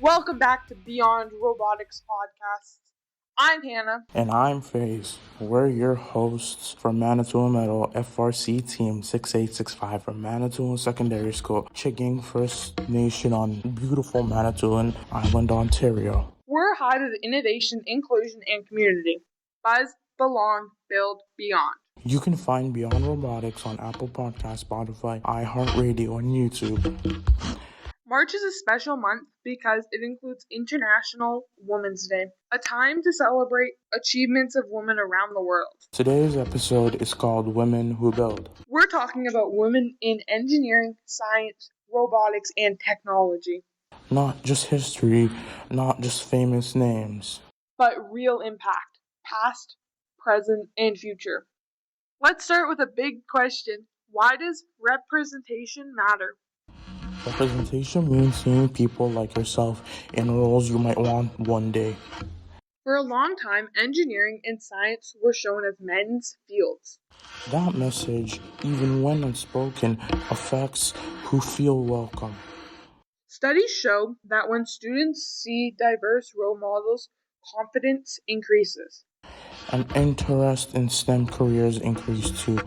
Welcome back to BEEyond Robotics podcast. I'm Hannah. And I'm Faiz. We're your hosts for Manitoulin Meadow FRC Team 6865 from Manitoulin Secondary School, Chigging First Nation on beautiful Manitoulin Island, Ontario. We're a hive of innovation, inclusion, and community. Buzz, belong, build, beyond. You can find BEEyond Robotics on Apple Podcasts, Spotify, iHeartRadio, and YouTube. March is a special month because it includes International Women's Day, a time to celebrate achievements of women around the world. Today's episode is called Women Who Build. We're talking about women in engineering, science, robotics, and technology. Not just history, not just famous names, but real impact, past, present, and future. Let's start with a big question. Why does representation matter? Representation means seeing people like yourself in roles you might want one day. For a long time, engineering and science were shown as men's fields. That message, even when unspoken, affects who feel welcome. Studies show that when students see diverse role models, confidence increases. And interest in STEM careers increase too.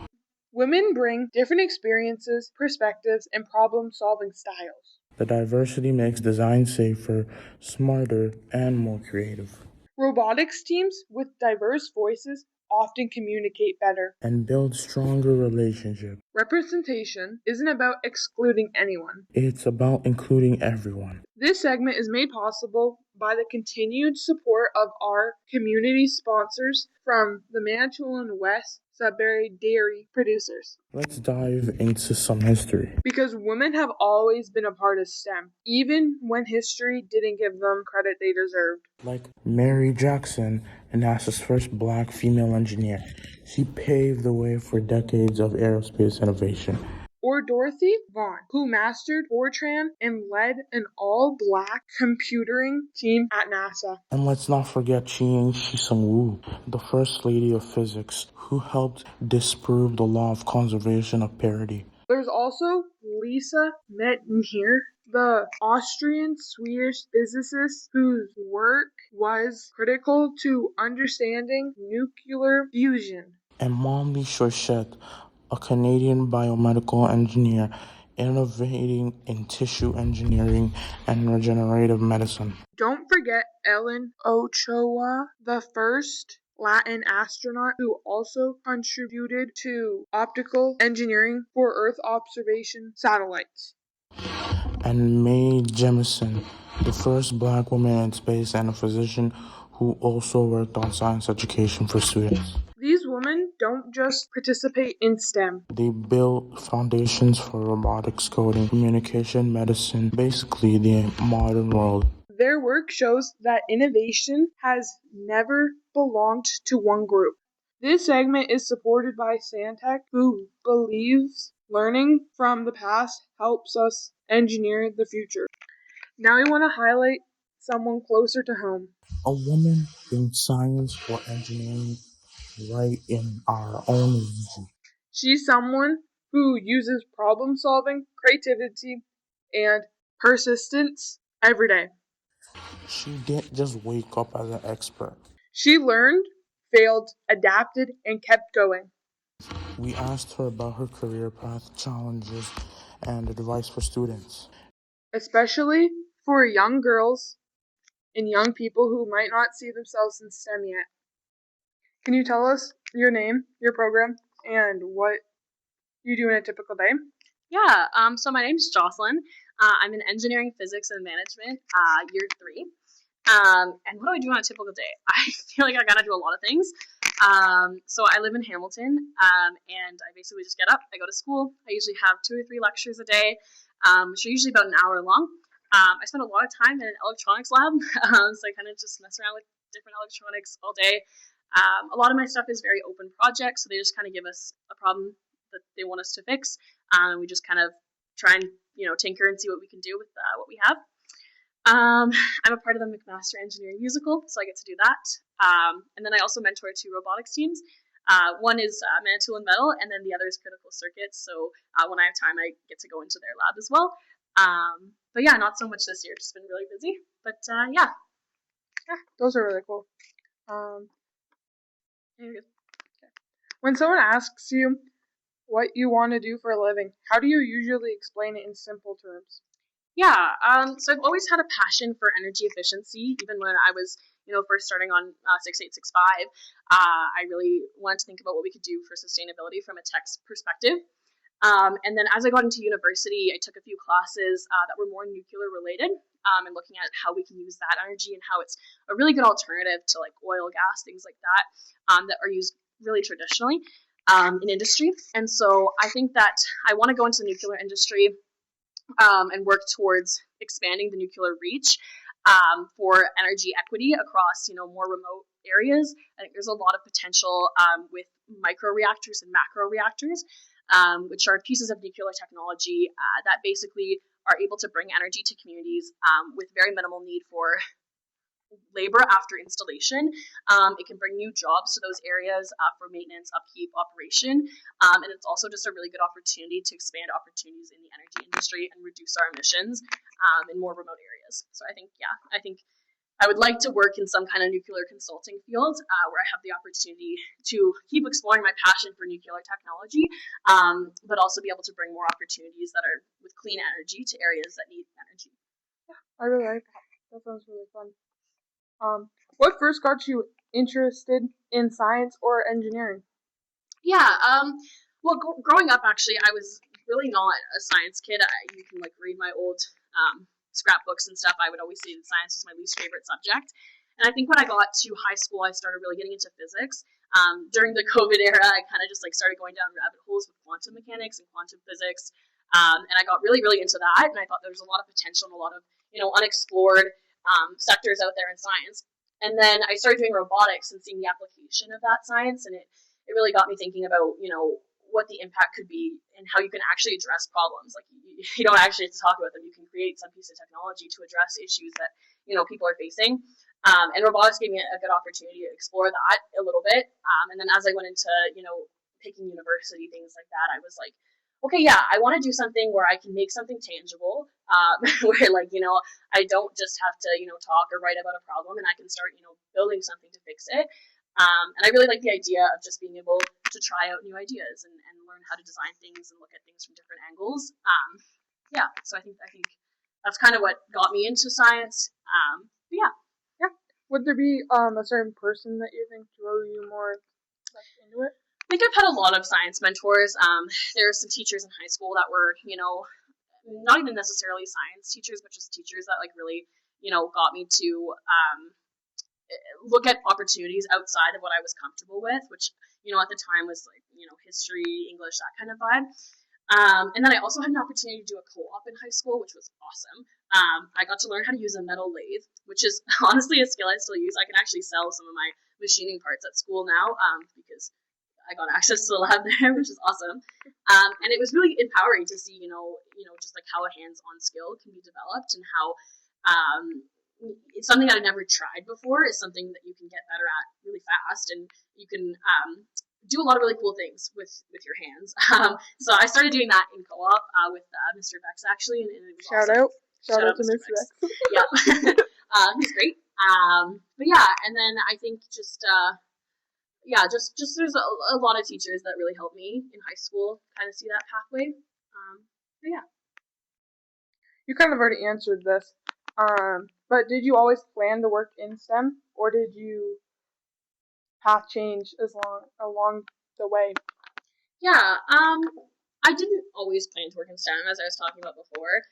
Women bring different experiences, perspectives, and problem-solving styles. The diversity makes design safer, smarter, and more creative. Robotics teams with diverse voices often communicate better and build stronger relationships. Representation isn't about excluding anyone. It's about including everyone. This segment is made possible by the continued support of our community sponsors from the Manitoulin West Sudbury dairy producers. Let's dive into some history. Because women have always been a part of STEM, even when history didn't give them credit they deserved. Like Mary Jackson, NASA's first black female engineer. She paved the way for decades of aerospace innovation. Or Dorothy Vaughan, who mastered Fortran and led an all-black computing team at NASA. And let's not forget Chi-Sung Wu, the First Lady of Physics, who helped disprove the law of conservation of parity. There's also Lisa Meitner, the Austrian-Swedish physicist whose work was critical to understanding nuclear fusion. And Momly Chauchet, a Canadian biomedical engineer innovating in tissue engineering and regenerative medicine. Don't forget Ellen Ochoa, the first Latin astronaut who also contributed to optical engineering for Earth observation satellites. And Mae Jemison, the first black woman in space and a physician who also worked on science education for students. These women don't just participate in STEM. They built foundations for robotics, coding, communication, medicine, basically the modern world. Their work shows that innovation has never belonged to one group. This segment is supported by Santec, who believes learning from the past helps us engineer the future. Now we want to highlight someone closer to home. A woman in science or engineering right in our own region. She's someone who uses problem solving, creativity, and persistence every day. She didn't just wake up as an expert. She learned, failed, adapted, and kept going. We asked her about her career path, challenges, and advice for students. Especially for young girls and young people who might not see themselves in STEM yet. Can you tell us your name, your program, and what you do in a typical day? Yeah, so my name is Jocelyn. I'm in engineering, physics, and management, year 3. And what do I do on a typical day? I feel like I gotta do a lot of things. So I live in Hamilton, and I basically just get up, I go to school. I usually have 2 or 3 lectures a day, which are usually about an hour long. I spend a lot of time in an electronics lab, so I kind of just mess around with different electronics all day. A lot of my stuff is very open projects, so they just kind of give us a problem that they want us to fix, and we just kind of try and tinker and see what we can do with what we have. I'm a part of the McMaster Engineering Musical, so I get to do that. And then I also mentor 2 robotics teams. One is Manitoulin Metal, and then the other is Critical Circuits. So when I have time, I get to go into their lab as well. But yeah, not so much this year. Just been really busy. But yeah. Those are really cool. When someone asks you what you want to do for a living, how do you usually explain it in simple terms? Yeah, so I've always had a passion for energy efficiency. Even when I was, first starting on 6865, I really wanted to think about what we could do for sustainability from a tech perspective. And then as I got into university, I took a few classes that were more nuclear related, and looking at how we can use that energy and how it's a really good alternative to like oil, gas, things like that, that are used really traditionally in industry. And so I think that I want to go into the nuclear industry and work towards expanding the nuclear reach for energy equity across, more remote areas. I think there's a lot of potential with micro reactors and macro reactors, which are pieces of nuclear technology that basically are able to bring energy to communities with very minimal need for labor after installation. It can bring new jobs to those areas for maintenance, upkeep, operation, and it's also just a really good opportunity to expand opportunities in the energy industry and reduce our emissions in more remote areas. So I think I would like to work in some kind of nuclear consulting field where I have the opportunity to keep exploring my passion for nuclear technology, but also be able to bring more opportunities that are with clean energy to areas that need energy. Yeah, I really like that. That sounds really fun. What first got you interested in science or engineering? Yeah, well, growing up, actually, I was really not a science kid. You can read my old scrapbooks and stuff. I would always say that science was my least favorite subject. And I think when I got to high school, I started really getting into physics. During the COVID era, I kind of just started going down rabbit holes with quantum mechanics and quantum physics, and I got really, really into that. And I thought there was a lot of potential and a lot of unexplored sectors out there in science. And then I started doing robotics and seeing the application of that science, and it really got me thinking about what the impact could be and how you can actually address problems. Like you don't actually have to talk about them. You can create some piece of technology to address issues that people are facing. And robotics gave me a good opportunity to explore that a little bit. And then as I went into picking university, things like that, I was like, okay, yeah, I want to do something where I can make something tangible, where I don't just have to talk or write about a problem, and I can start building something to fix it. And I really like the idea of just being able to try out new ideas and learn how to design things and look at things from different angles. So I think that's kind of what got me into science. Yeah. Would there be a certain person that you think drove you more into it? I think I've had a lot of science mentors. There are some teachers in high school that were, not even necessarily science teachers, but just teachers that really, got me to look at opportunities outside of what I was comfortable with, which, at the time was history, English, that kind of vibe. And then I also had an opportunity to do a co-op in high school, which was awesome. I got to learn how to use a metal lathe, which is honestly a skill I still use. I can actually sell some of my machining parts at school now because I got access to the lab there, which is awesome. And it was really empowering to see, just how a hands-on skill can be developed and how it's something that I've never tried before. Is something that you can get better at really fast, and you can do a lot of really cool things with your hands. So I started doing that in co-op with Mr. Vex, actually. And it was Shout out to Mr. Vex. Yeah. He's great. But yeah, and then I think just there's a lot of teachers that really helped me in high school kind of see that pathway. But yeah. You kind of already answered this. But did you always plan to work in STEM, or did you path change along the way? Yeah, I didn't always plan to work in STEM, as I was talking about before.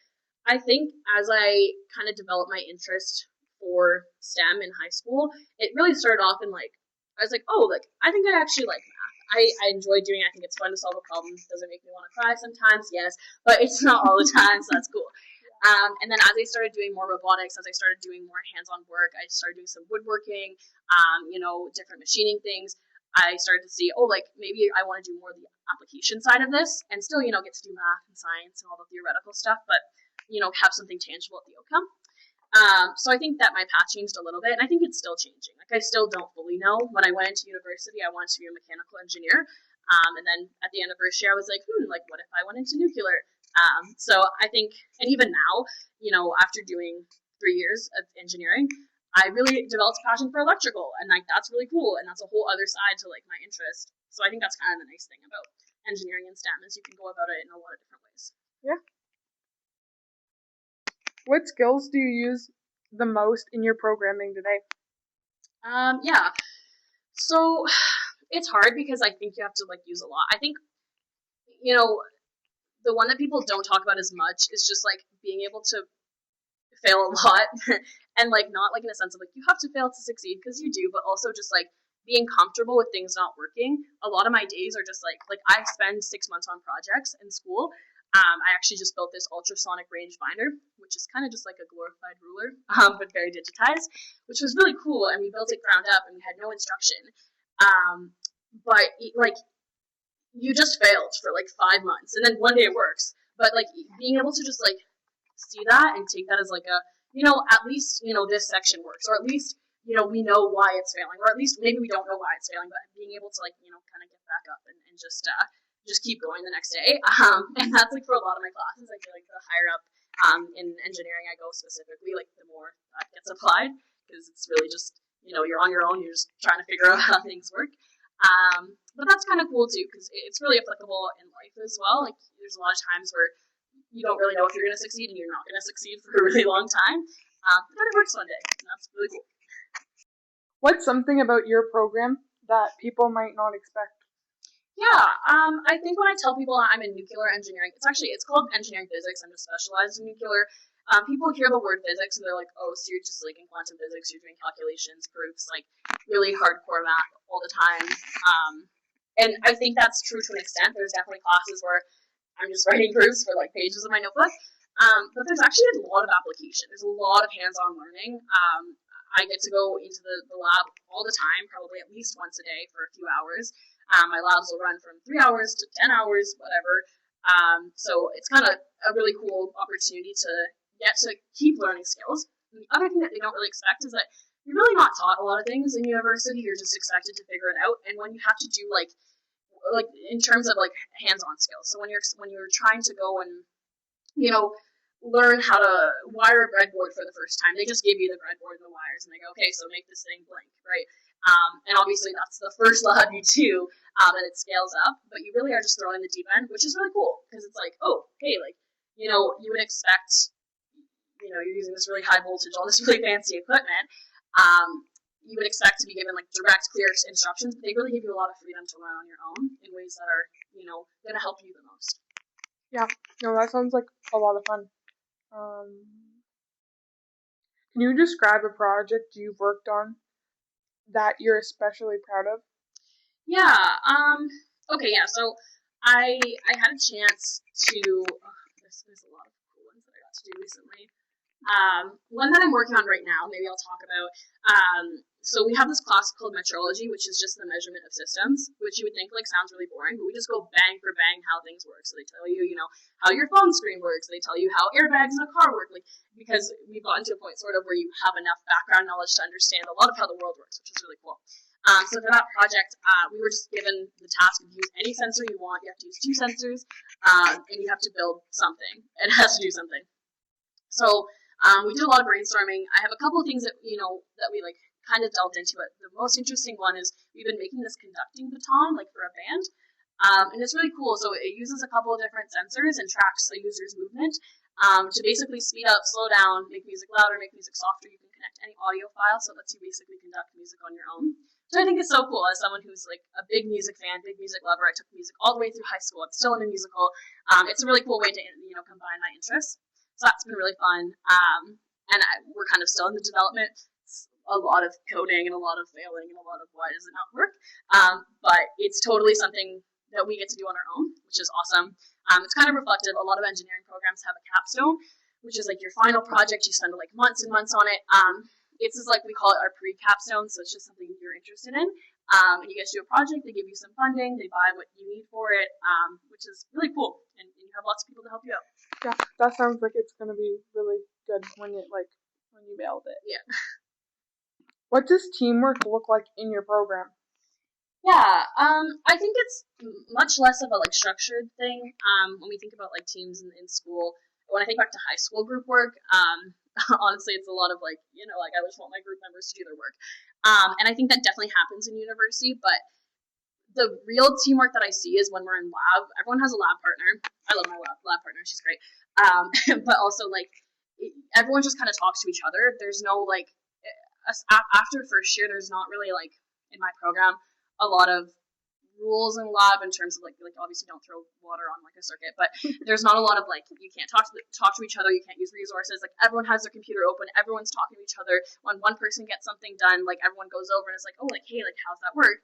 I think as I kind of developed my interest for STEM in high school, it really started off in I was like, I think I actually like math. I enjoy doing it. I think it's fun to solve a problem. Does it make me want to cry sometimes? Yes, but it's not all the time, so that's cool. And then as I started doing more robotics, as I started doing more hands-on work, I started doing some woodworking, different machining things. I started to see, maybe I want to do more of the application side of this and still, get to do math and science and all the theoretical stuff, but, have something tangible at the outcome. So I think that my path changed a little bit, and I think it's still changing. I still don't fully know. When I went into university, I wanted to be a mechanical engineer. And then at the end of first year, I was like, what if I went into nuclear? So I think, and even now, after doing 3 years of engineering, I really developed a passion for electrical, and like that's really cool, and that's a whole other side to like my interest. So I think that's kind of the nice thing about engineering and STEM is you can go about it in a lot of different ways. Yeah. What skills do you use the most in your programming today? Yeah. So it's hard because I think you have to like use a lot. I think, the one that people don't talk about as much is just like being able to fail a lot and like not like in a sense of like you have to fail to succeed because you do, but also just like being comfortable with things not working. A lot of my days are just like I spend 6 months on projects in school. I actually just built this ultrasonic rangefinder, which is kind of just like a glorified ruler, but very digitized, which was really cool. And we built it ground up, and we had no instruction. But like you just failed for like 5 months, and then one day it works. But like being able to just like see that and take that as like a at least this section works, or at least we know why it's failing, or at least maybe we don't know why it's failing, but being able to like kind of get back up and just keep going the next day. And that's like for a lot of my classes. I feel like the higher up in engineering I go specifically, like the more that gets applied, because it's really just you're on your own, you're just trying to figure out how things work. But that's kind of cool too, because it's really applicable in life as well. Like there's a lot of times where you don't really know if you're going to succeed, and you're not going to succeed for a really long time. But it works one day, and that's really cool. What's something about your program that people might not expect? Yeah, I think when I tell people I'm in nuclear engineering, it's called engineering physics. I'm just specialized in nuclear. People hear the word physics and they're like, oh, so you're just like in quantum physics, you're doing calculations, proofs, like really hardcore math all the time. And I think that's true to an extent. There's definitely classes where I'm just writing proofs for like pages of my notebook. But there's actually a lot of application. There's a lot of hands-on learning. I get to go into the lab all the time, probably at least once a day for a few hours. My labs will run from 3 hours to 10 hours, whatever. So it's kind of a really cool opportunity to get to keep learning skills. And the other thing that they don't really expect is that you're really not taught a lot of things in university. You're just expected to figure it out. And when you have to do like in terms of like hands-on skills, so when you're trying to go and learn how to wire a breadboard for the first time, they just give you the breadboard and the wires, and they go, okay, so make this thing blink, right? And obviously that's the first lab you do, and it scales up, but you really are just thrown in the deep end, which is really cool, because it's like, oh, hey, like, you would expect, you're using this really high voltage, all this really fancy equipment, you would expect to be given like direct, clear instructions, but they really give you a lot of freedom to learn on your own in ways that are, going to help you the most. Yeah, no, that sounds like a lot of fun. Can you describe a project you've worked on that you're especially proud of? Yeah. Okay. Yeah. So I had a chance to. There's a lot of cool ones that I got to do recently. One that I'm working on right now, maybe I'll talk about. So we have this class called metrology, which is just the measurement of systems, which you would think like sounds really boring, but we just go bang for bang how things work. So they tell you, how your phone screen works. They tell you how airbags in a car work, like because we've gotten to a point sort of where you have enough background knowledge to understand a lot of how the world works, which is really cool. So for that project, we were just given the task of use any sensor you want. You have to use 2 sensors, and you have to build something. It has to do something. So we did a lot of brainstorming. I have a couple of things that that we like kind of delved into it. The most interesting one is we've been making this conducting baton like for a band, and it's really cool. So it uses a couple of different sensors and tracks a user's movement to basically speed up, slow down, make music louder, make music softer. You can connect any audio file, so it lets you basically conduct music on your own. So I think it's so cool as someone who's like a big music fan, big music lover. I took music all the way through high school. I'm still in a musical. It's a really cool way to combine my interests. So that's been really fun. And we're kind of still in the development. It's a lot of coding and a lot of failing and a lot of why does it not work. But it's totally something that we get to do on our own, which is awesome. It's kind of reflective. A lot of engineering programs have a capstone, which is like your final project. You spend like months and months on it. It's just like we call it our pre-capstone, so it's just something you're interested in. And you get to do a project, they give you some funding, they buy what you need for it, which is really cool, and you have lots of people to help you out. Yeah, that sounds like it's going to be really good when you nailed it. Yeah. What does teamwork look like in your program? Yeah, I think it's much less of a like structured thing. When we think about like teams in school, when I think back to high school group work, honestly, it's a lot of like like I just want my group members to do their work, and I think that definitely happens in university. But the real teamwork that I see is when we're in lab. Everyone has a lab partner. I love my lab partner; she's great. But also like everyone just kind of talks to each other. There's no like after first year, there's not really like in my program a lot of rules in lab in terms of like obviously don't throw water on like a circuit, but there's not a lot of like you can't talk to each other, you can't use resources. Like everyone has their computer open, everyone's talking to each other. When one person gets something done, like everyone goes over and is like, oh, like hey, like how's that work?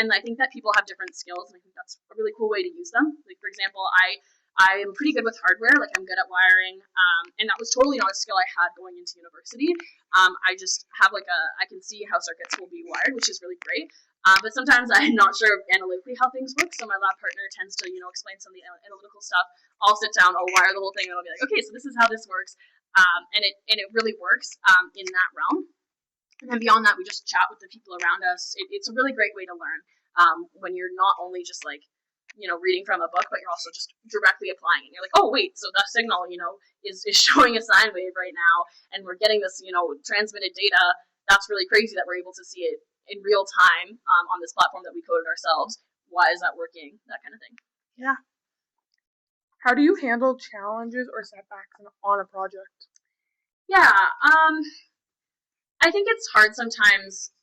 And I think that people have different skills, and I think that's a really cool way to use them. Like for example, I'm pretty good with hardware, like I'm good at wiring, and that was totally not a skill I had going into university. I just have like I can see how circuits will be wired, which is really great. But sometimes I'm not sure analytically how things work, so my lab partner tends to, explain some of the analytical stuff. I'll sit down, I'll wire the whole thing, and I'll be like, okay, so this is how this works, and it really works in that realm. And then beyond that, we just chat with the people around us. It's a really great way to learn when you're not only just like reading from a book, but you're also just directly applying it. You're like, oh wait, so that signal is showing a sine wave right now, and we're getting this transmitted data. That's really crazy that we're able to see it in real time on this platform that we coded ourselves. Why is that working? That kind of thing. Yeah. How do you handle challenges or setbacks on a project? Yeah, I think it's hard sometimes.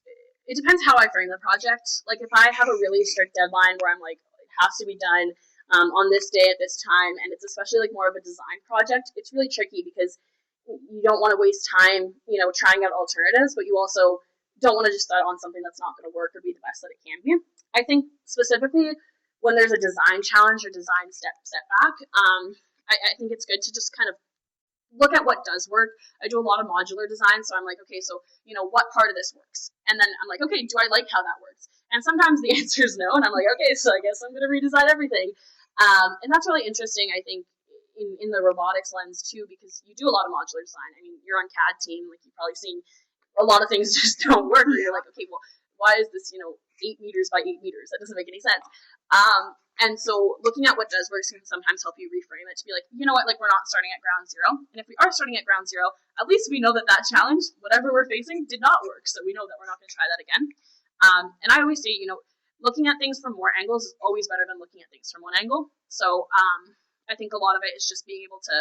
It depends how I frame the project. Like if I have a really strict deadline where I'm like, it has to be done on this day at this time, and it's especially like more of a design project, it's really tricky because you don't want to waste time, trying out alternatives, but you also don't want to just start on something that's not going to work or be the best that it can be. I think specifically when there's a design challenge or design setback, I think it's good to just kind of look at what does work. I do a lot of modular design, so I'm like, okay, so what part of this works, and then I'm like, okay, do I like how that works? And sometimes the answer is no, and I'm like, okay, so I guess I'm going to redesign everything. And that's really interesting, I think, in the robotics lens too, because you do a lot of modular design. I mean, you're on CAD team, like you've probably seen a lot of things just don't work. Or you're like, okay, well, why is this 8 meters by 8 meters? That doesn't make any sense. And so looking at what does work can sometimes help you reframe it to be like, you know what, like we're not starting at ground zero. And if we are starting at ground zero, at least we know that challenge, whatever we're facing, did not work. So we know that we're not going to try that again. And I always say, looking at things from more angles is always better than looking at things from one angle. So I think a lot of it is just being able to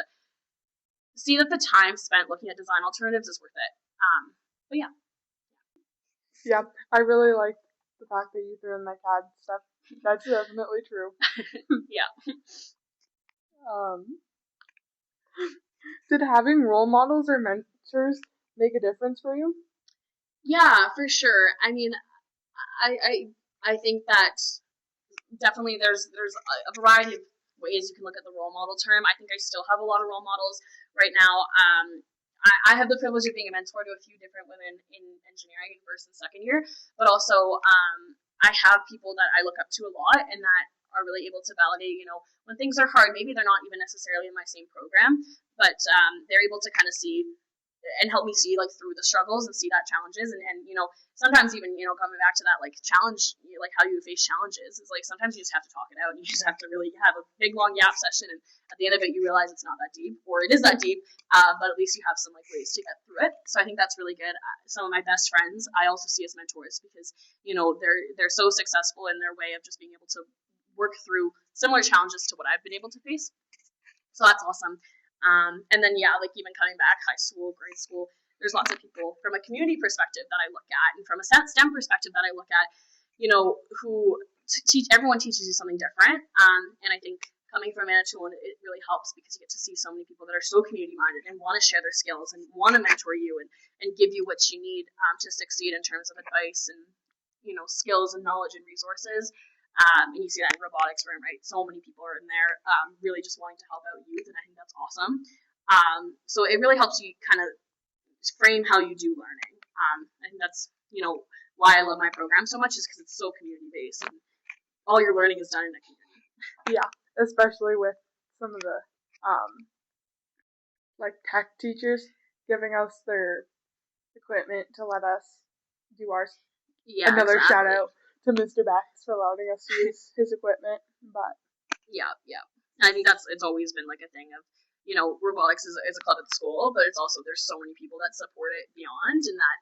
see that the time spent looking at design alternatives is worth it. But yeah. Yeah, I really like the fact that you threw in my CAD stuff. That's definitely true. Yeah. Did having role models or mentors make a difference for you? Yeah, for sure. I mean, I think that definitely there's a variety of ways you can look at the role model term. I think I still have a lot of role models right now. I have the privilege of being a mentor to a few different women in engineering first and second year, but also I have people that I look up to a lot and that are really able to validate, when things are hard, maybe they're not even necessarily in my same program, but they're able to kind of see and help me see like through the struggles and see that challenges and sometimes even coming back to that like challenge, like how you face challenges is like sometimes you just have to talk it out and you just have to really have a big long yap session, and at the end of it you realize it's not that deep or it is that deep, but at least you have some like ways to get through it. So I think that's really good. Some of my best friends I also see as mentors because they're so successful in their way of just being able to work through similar challenges to what I've been able to face. So that's awesome. And then, like even coming back, high school, grade school, there's lots of people from a community perspective that I look at, and from a STEM perspective that I look at, who everyone teaches you something different. And I think coming from Manitoulin, it really helps because you get to see so many people that are so community minded and want to share their skills and want to mentor you and give you what you need to succeed in terms of advice and, skills and knowledge and resources. And you see that in robotics room, right? So many people are in there really just wanting to help out youth, and I think that's awesome. So it really helps you kind of frame how you do learning. I think that's, why I love my program so much is because it's so community-based, and all your learning is done in a community. Yeah, especially with some of the, like tech teachers giving us their equipment to let us do ours. Yeah, Another exactly. shout out to Mr. Bax for allowing us to use his equipment. But yeah. I think it's always been like a thing of, robotics is a club at the school, but it's also, there's so many people that support it beyond, and that,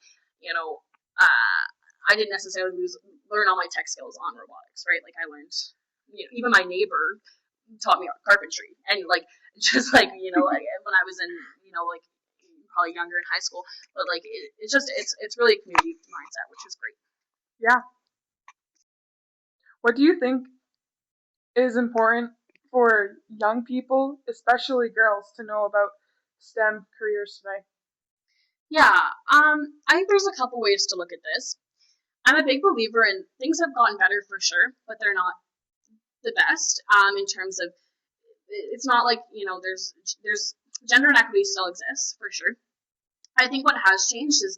I didn't necessarily learn all my tech skills on robotics, right? Like I learned, even my neighbor taught me carpentry, and like just like like when I was in like probably younger in high school, but like it's really a community mindset, which is great. Yeah. What do you think is important for young people, especially girls, to know about STEM careers today? Yeah, I think there's a couple ways to look at this. I'm a big believer in things have gotten better for sure, but they're not the best in terms of, it's not like, there's gender inequity still exists for sure. I think what has changed is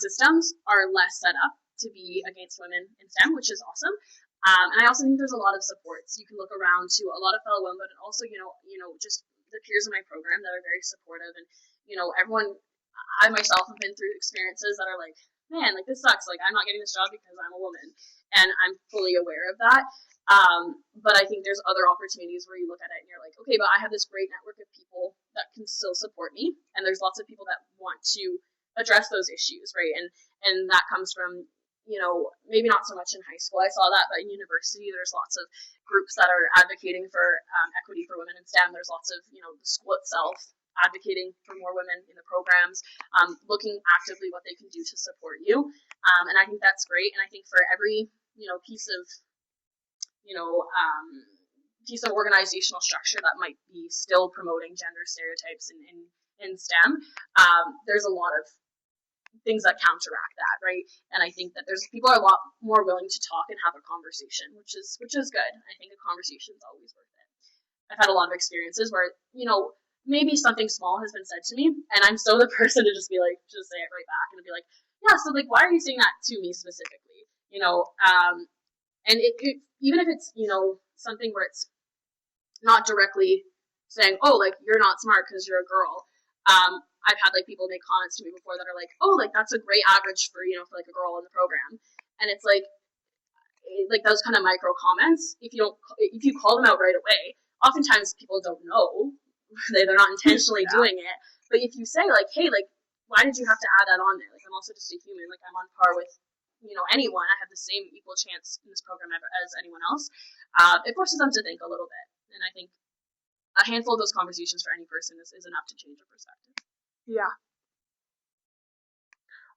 systems are less set up to be against women in STEM, which is awesome. And I also think there's a lot of supports. You can look around to a lot of fellow women, but also, just the peers in my program that are very supportive. And, everyone, I myself have been through experiences that are like, man, like this sucks. Like I'm not getting this job because I'm a woman. And I'm fully aware of that. But I think there's other opportunities where you look at it and you're like, okay, but I have this great network of people that can still support me. And there's lots of people that want to address those issues, right? And that comes from, maybe not so much in high school. I saw that, but in university, there's lots of groups that are advocating for equity for women in STEM. There's lots of, the school itself advocating for more women in the programs, looking actively what they can do to support you. And I think that's great. And I think for every, piece of organizational structure that might be still promoting gender stereotypes in STEM, there's a lot of things that counteract that, right? And I think that people are a lot more willing to talk and have a conversation, which is good. I think a conversation is always worth it. I've had a lot of experiences where, maybe something small has been said to me, and I'm still the person to just be like, just say it right back and be like, yeah, so like, why are you saying that to me specifically? And even if it's, something where it's not directly saying, oh, like, you're not smart because you're a girl. I've had, like, people make comments to me before that are like, oh, like, that's a great average for, for, like, a girl in the program. And it's like those kind of micro comments, if you call them out right away, oftentimes people don't know. They're not intentionally doing it. But if you say, like, hey, like, why did you have to add that on there? Like, I'm also just a human. Like, I'm on par with anyone. I have the same equal chance in this program as anyone else. It forces them to think a little bit. And I think a handful of those conversations for any person is enough to change a perspective. Yeah.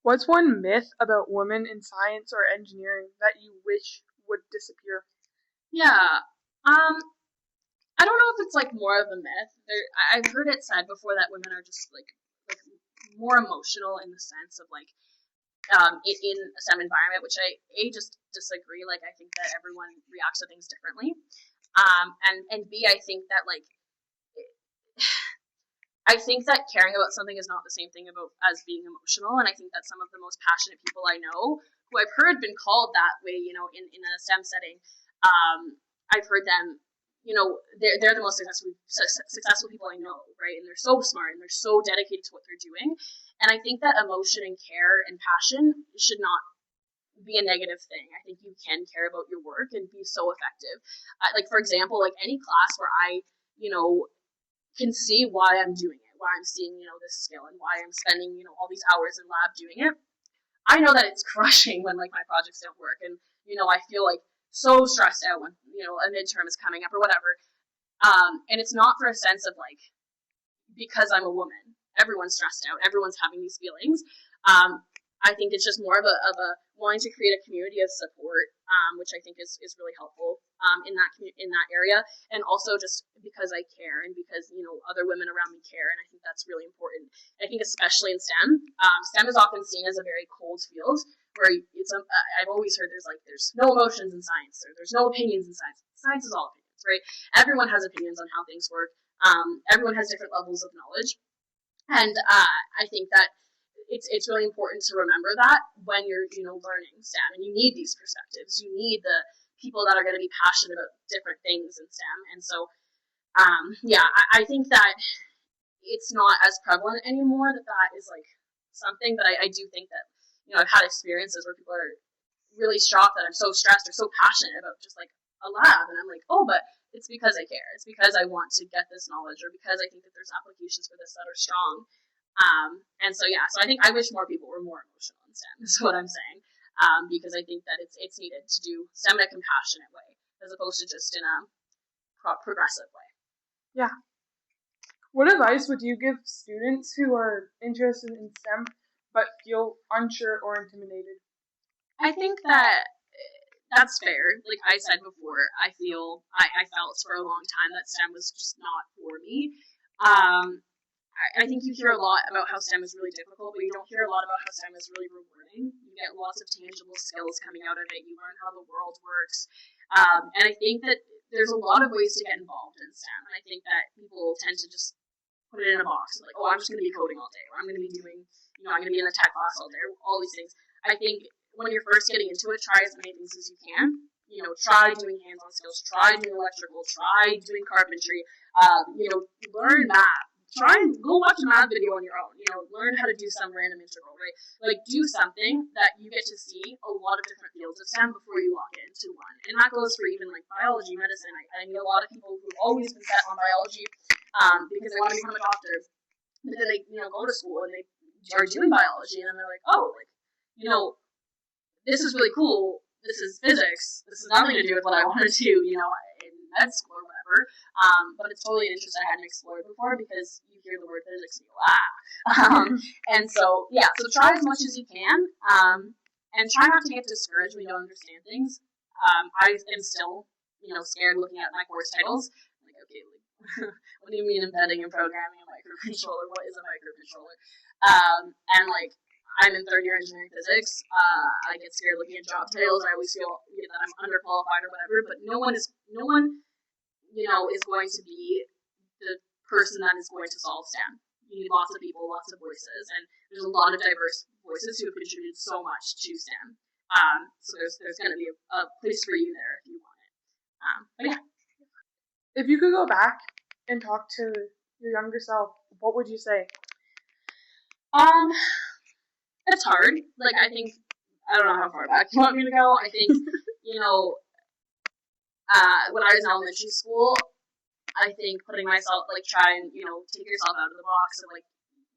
What's one myth about women in science or engineering that you wish would disappear? Yeah. I don't know if it's like more of a myth. I've heard it said before that women are just like more emotional in the sense of like in a STEM environment, which I just disagree. Like I think that everyone reacts to things differently. And B, I think that like I think that caring about something is not the same thing as being emotional. And I think that some of the most passionate people I know, who I've heard been called that way, in a STEM setting, I've heard them, they're the most successful people I know, right? And they're so smart and they're so dedicated to what they're doing. And I think that emotion and care and passion should not be a negative thing. I think you can care about your work and be so effective. Like, for example, like any class where I, can see why I'm doing it, why I'm seeing, this skill and why I'm spending, all these hours in lab doing it. I know that it's crushing when like my projects don't work. And, I feel like so stressed out when, a midterm is coming up or whatever. And it's not for a sense of like, because I'm a woman, everyone's stressed out, everyone's having these feelings. I think it's just more of a wanting to create a community of support, which I think is really helpful in that area, and also just because I care and because other women around me care, and I think that's really important. And I think especially in STEM, STEM is often seen as a very cold field where I've always heard there's no emotions in science, or there's no opinions in science. Science is all opinions, right? Everyone has opinions on how things work. Everyone has different levels of knowledge, and I think that it's really important to remember that when you're learning STEM, and you need these perspectives. You need the people that are going to be passionate about different things in STEM. And so I think that it's not as prevalent anymore that is like something, but I do think that I've had experiences where people are really shocked that I'm so stressed or so passionate about just like a lab, and I'm like, oh, but it's because I care. It's because I want to get this knowledge, or because I think that there's applications for this that are strong. And so yeah, so I think I wish more people were more emotional in STEM. Is what I'm saying, because I think that it's needed to do STEM in a compassionate way as opposed to just in a progressive way. Yeah. What advice would you give students who are interested in STEM but feel unsure or intimidated? I think that that's fair. Like I said before, I felt for a long time that STEM was just not for me. I think you hear a lot about how STEM is really difficult, but you don't hear a lot about how STEM is really rewarding. You get lots of tangible skills coming out of it. You learn how the world works. And I think that there's a lot of ways to get involved in STEM. And I think that people tend to just put it in a box. Like, oh, I'm just going to be coding all day. Or I'm going to be doing, I'm going to be in a tech class all day. Or all these things. I think when you're first getting into it, try as many things as you can. Try doing hands-on skills. Try doing electrical. Try doing carpentry. Learn math. Try and go watch a math video on your own. Learn how to do some random integral, right? Like, do something that you get to see a lot of different fields of STEM before you lock into one. And that goes for even, like, biology, medicine. I know a lot of people who've always been set on biology because they want to become a doctor. But then they, go to school and they are doing biology, and then they're like, oh, like, this is really cool. This is physics. This has nothing to do with what I want to do, in med school or whatever. But it's totally an interest I hadn't explored before because you hear the word physics and you go, and so, yeah, so try as much as you can, and try not to get discouraged when you don't understand things. I am still, scared looking at my course titles. I'm like, okay, like, what do you mean embedding and programming a microcontroller? What is a microcontroller? And, like, I'm in third year engineering physics. I get scared looking at job titles. I always feel that I'm underqualified or whatever, but no one is going to be the person that is going to solve STEM. You need lots of people, lots of voices, and there's a lot of diverse voices who have contributed so much to STEM. So there's going to be a place for you there if you want it. But yeah. If you could go back and talk to your younger self, what would you say? It's hard. Like, I think, I don't know how far back you want me to go. I think, when I was in elementary school, I think putting myself, like, try and, take yourself out of the box of, like,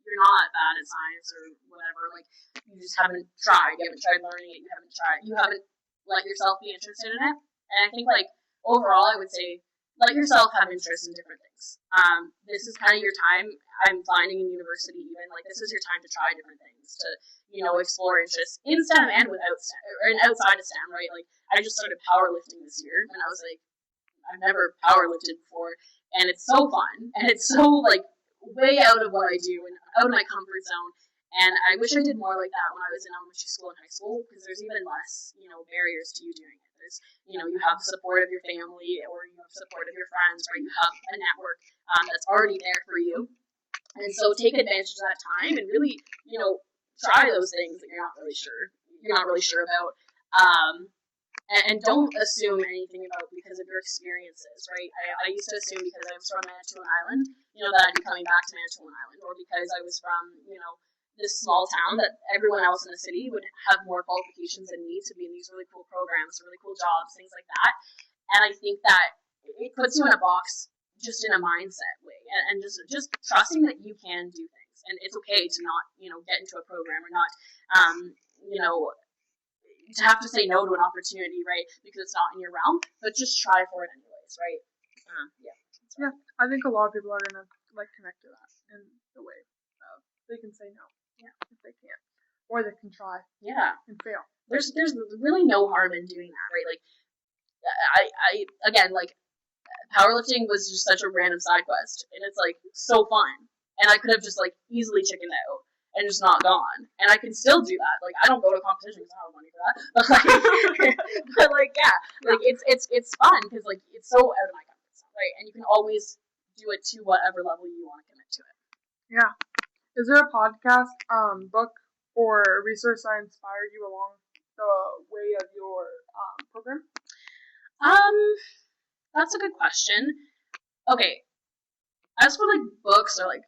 you're not bad at science or whatever. Like, you just haven't tried. You haven't tried learning it. You haven't let yourself be interested in it. And I think, like, overall, I would say, let yourself have interest in different things. This is kind of your time. I'm finding in university even, like, this is your time to try different things, to, explore interests in STEM and without STEM, or outside of STEM, right? Like, I just started powerlifting this year, and I was like, I've never powerlifted before, and it's so fun, and it's so, like, way out of what I do, and out of my comfort zone, and I wish I did more like that when I was in elementary school and high school, because there's even less, barriers to you doing it. There's, you have the support of your family, or you have support of your friends, right? You have a network that's already there for you, and so take advantage of that time, and really, try those things that you're not really sure about, and don't assume anything about because of your experiences, right? I used to assume because I was from Manitoulin Island, that I'd be coming back to Manitoulin Island, or because I was from, this small town, that everyone else in the city would have more qualifications than me to be in these really cool programs, really cool jobs, things like that. And I think that it puts you in a box just in a mindset way, and just trusting that you can do things, and it's okay to not, get into a program, or not, to have to say no to an opportunity, right? Because it's not in your realm, but just try for it anyways, right? Yeah, I think a lot of people are gonna connect to that in the way of they can say no, if they can't, or they can try, and fail. There's really no harm in doing that, right? Like, I again, like, powerlifting was just such a random side quest, and it's like so fun, and I could have just like easily chickened out and just not gone, and I can still do that. Like, I don't go to competitions, I don't have money for that, but it's fun because, like, it's so out of my comfort zone, right? And you can always do it to whatever level you want to commit to it. Yeah. Is there a podcast, book, or a resource that inspired you along the way of your program? That's a good question. Okay, as for, like, books, or, like,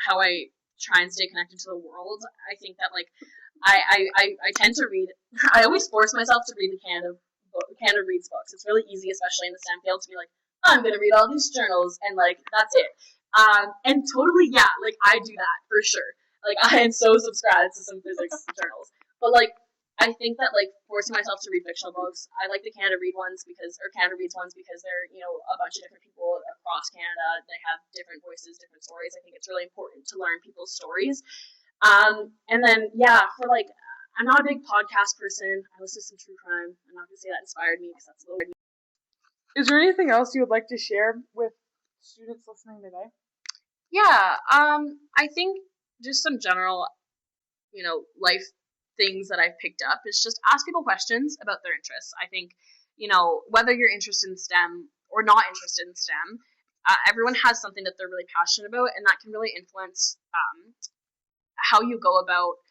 how I try and stay connected to the world. I think that like I tend to read. I always force myself to read the Canada Reads books. It's really easy, especially in the STEM field, to be like, oh, I'm gonna read all these journals and like that's it. And totally, yeah, like I do that for sure. Like I am so subscribed to some physics journals, but like I think that like forcing myself to read fictional books. I like the Canada Reads ones because they're a bunch of different people across Canada. They have different voices, different stories. I think it's really important to learn people's stories. And then yeah, for like I'm not a big podcast person. I listen to some true crime. I'm not gonna say that inspired me because that's a little weird. Is there anything else you would like to share with students listening today? Yeah, I think just some general, life things that I've picked up is just ask people questions about their interests. I think, whether you're interested in STEM or not interested in STEM, everyone has something that they're really passionate about, and that can really influence how you go about,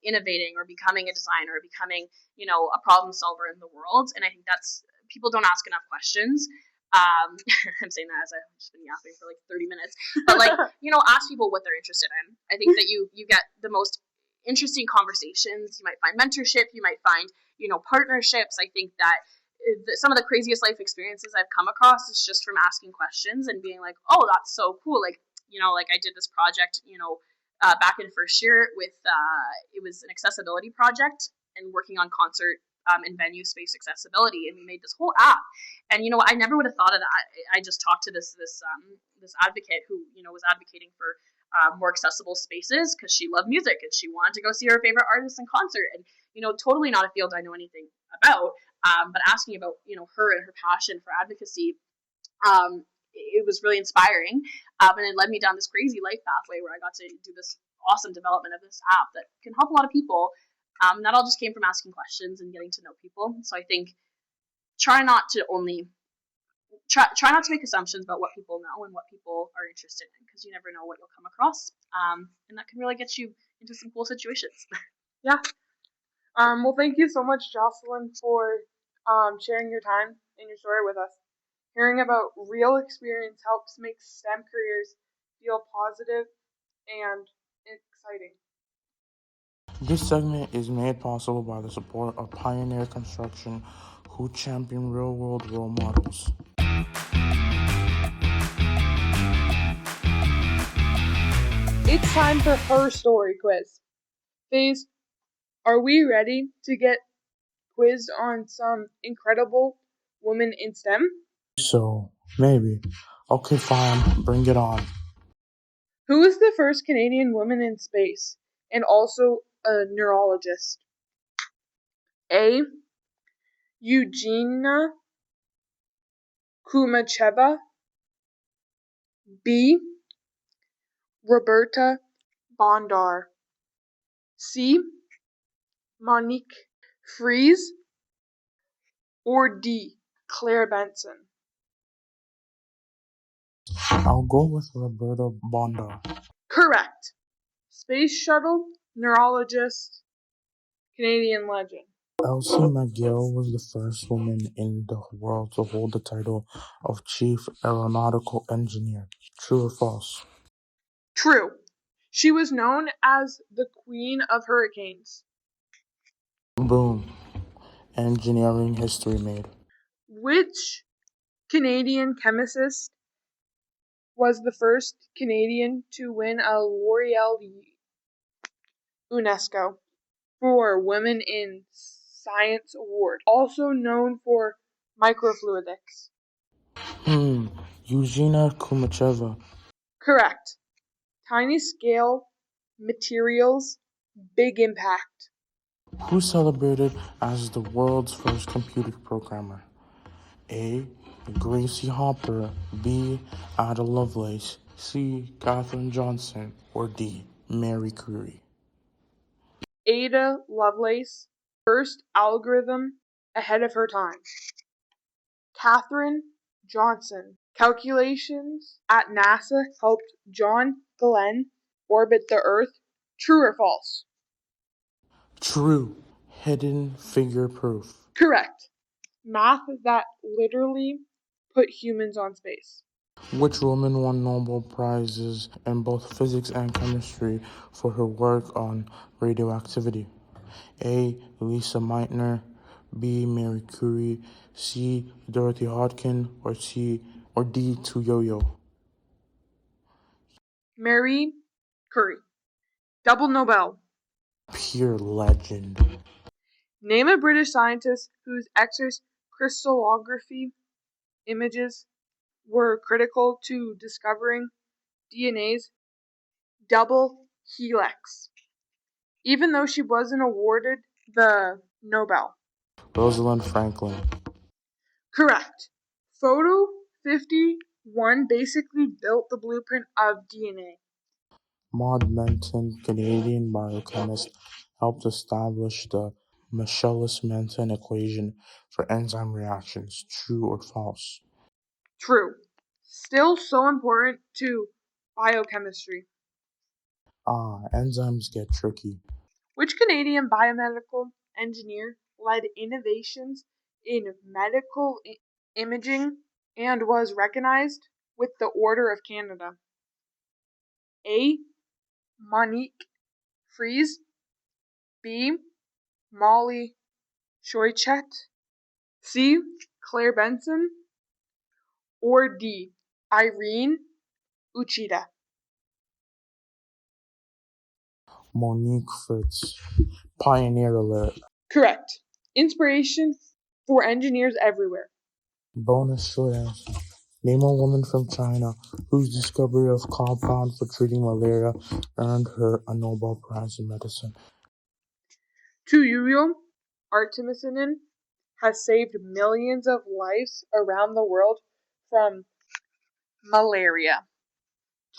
innovating or becoming a designer or becoming, a problem solver in the world. And I think that's people don't ask enough questions. I'm saying that as I've just been yapping for like 30 minutes, but like, ask people what they're interested in. I think that you get the most interesting conversations. You might find mentorship. You might find, partnerships. I think that some of the craziest life experiences I've come across is just from asking questions and being like, oh, that's so cool. Like, like I did this project, back in first year with, it was an accessibility project and working on concert and venue space accessibility, and we made this whole app. And I never would have thought of that. I just talked to this advocate who was advocating for more accessible spaces because she loved music and she wanted to go see her favorite artist in concert. And totally not a field I know anything about. But asking about her and her passion for advocacy, it was really inspiring, and it led me down this crazy life pathway where I got to do this awesome development of this app that can help a lot of people. That all just came from asking questions and getting to know people. So I think try not to make assumptions about what people know and what people are interested in, because you never know what you'll come across, and that can really get you into some cool situations. Yeah. Well, thank you so much, Jocelyn, for sharing your time and your story with us. Hearing about real experience helps make STEM careers feel positive and exciting. This segment is made possible by the support of Pioneer Construction, who champion real-world role models. It's time for HERstory quiz. Faiz, are we ready to get quizzed on some incredible women in STEM? So, maybe. Okay, fine, bring it on. Who is the first Canadian woman in space and also a neurologist? A. Eugenia Kumacheva. B. Roberta Bondar. C. Monique Fries. Or D. Claire Benson. I'll go with Roberta Bondar. Correct. Space shuttle, neurologist, Canadian legend. Elsie McGill was the first woman in the world to hold the title of Chief Aeronautical Engineer. True or false? True. She was known as the Queen of Hurricanes. Boom. Engineering history made. Which Canadian chemist was the first Canadian to win a L'Oreal UNESCO for Women in Science Award, also known for microfluidics? Eugenia Kumacheva. Correct. Tiny scale materials, big impact. Who celebrated as the world's first computer programmer? A. Gracie Hopper. B. Ada Lovelace. C. Katherine Johnson. Or D. Marie Curie. Ada Lovelace, first algorithm ahead of her time. Katherine Johnson, calculations at NASA helped John Glenn orbit the Earth. True or false? True. Hidden figure proof. Correct. Math that literally put humans on space. Which woman won Nobel Prizes in both physics and chemistry for her work on radioactivity? A. Lisa Meitner, B. Marie Curie, C. Dorothy Hodgkin, or D. Tu Yo-Yo? Marie Curie. Double Nobel. Pure legend. Name a British scientist whose X-ray crystallography images were critical to discovering DNA's double helix, even though she wasn't awarded the Nobel. Rosalind Franklin. Correct. Photo 51 basically built the blueprint of DNA. Maud Menton, Canadian biochemist, helped establish the Michaelis-Menten equation for enzyme reactions. True or false? True. Still so important to biochemistry. Enzymes get tricky. Which Canadian biomedical engineer led innovations in medical imaging and was recognized with the Order of Canada? A. Monique Fries, B. Molly Shoichet, C. Claire Benson, or D. Irene Uchida? Monique Fritz. Pioneer alert. Correct. Inspiration for engineers everywhere. Bonus short answer. Name a woman from China whose discovery of compound for treating malaria earned her a Nobel Prize in medicine. Tuyuyo artemisinin has saved millions of lives around the world from malaria.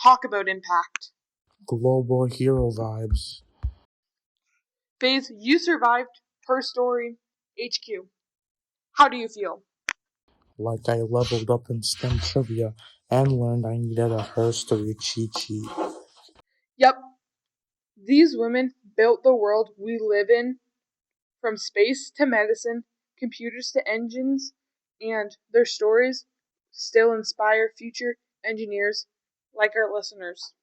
Talk about impact. Global hero vibes. Faiz, you survived HERstory HQ. How do you feel? Like I leveled up in STEM trivia and learned I needed a HERstory cheat sheet. Yep, these women built the world we live in, from space to medicine, computers to engines, and their stories still inspire future engineers like our listeners.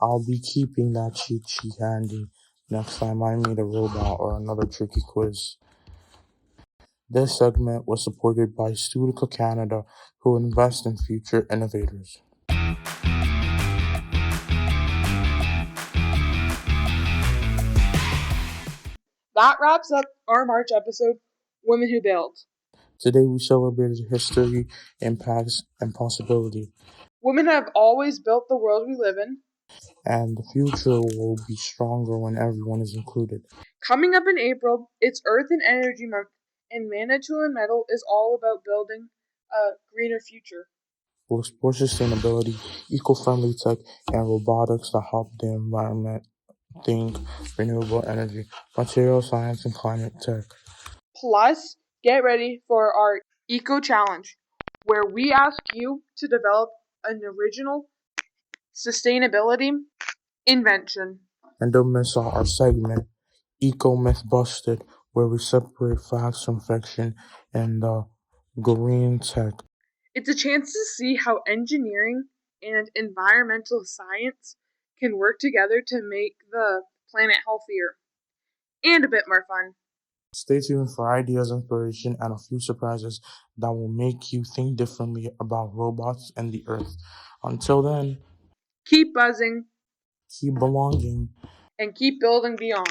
I'll be keeping that cheat sheet handy next time I meet a robot or another tricky quiz. This segment was supported by Studica Canada, who invest in future innovators. That wraps up our March episode, Women Who Build. Today we celebrated history, impacts, and possibility. Women have always built the world we live in. And the future will be stronger when everyone is included. Coming up in April, it's Earth and Energy Month, and Manitoulin Metal is all about building a greener future. We'll explore sustainability, eco-friendly tech, and robotics that help the environment think, renewable energy, material science, and climate tech. Plus, get ready for our Eco Challenge, where we ask you to develop an original sustainability invention. And don't miss out our segment, Eco Myth Busted, where we separate facts from fiction and green tech. It's a chance to see how engineering and environmental science can work together to make the planet healthier and a bit more fun. Stay tuned for ideas, inspiration, and a few surprises that will make you think differently about robots and the Earth. Until then, Keep buzzing keep belonging. and keep building beyond.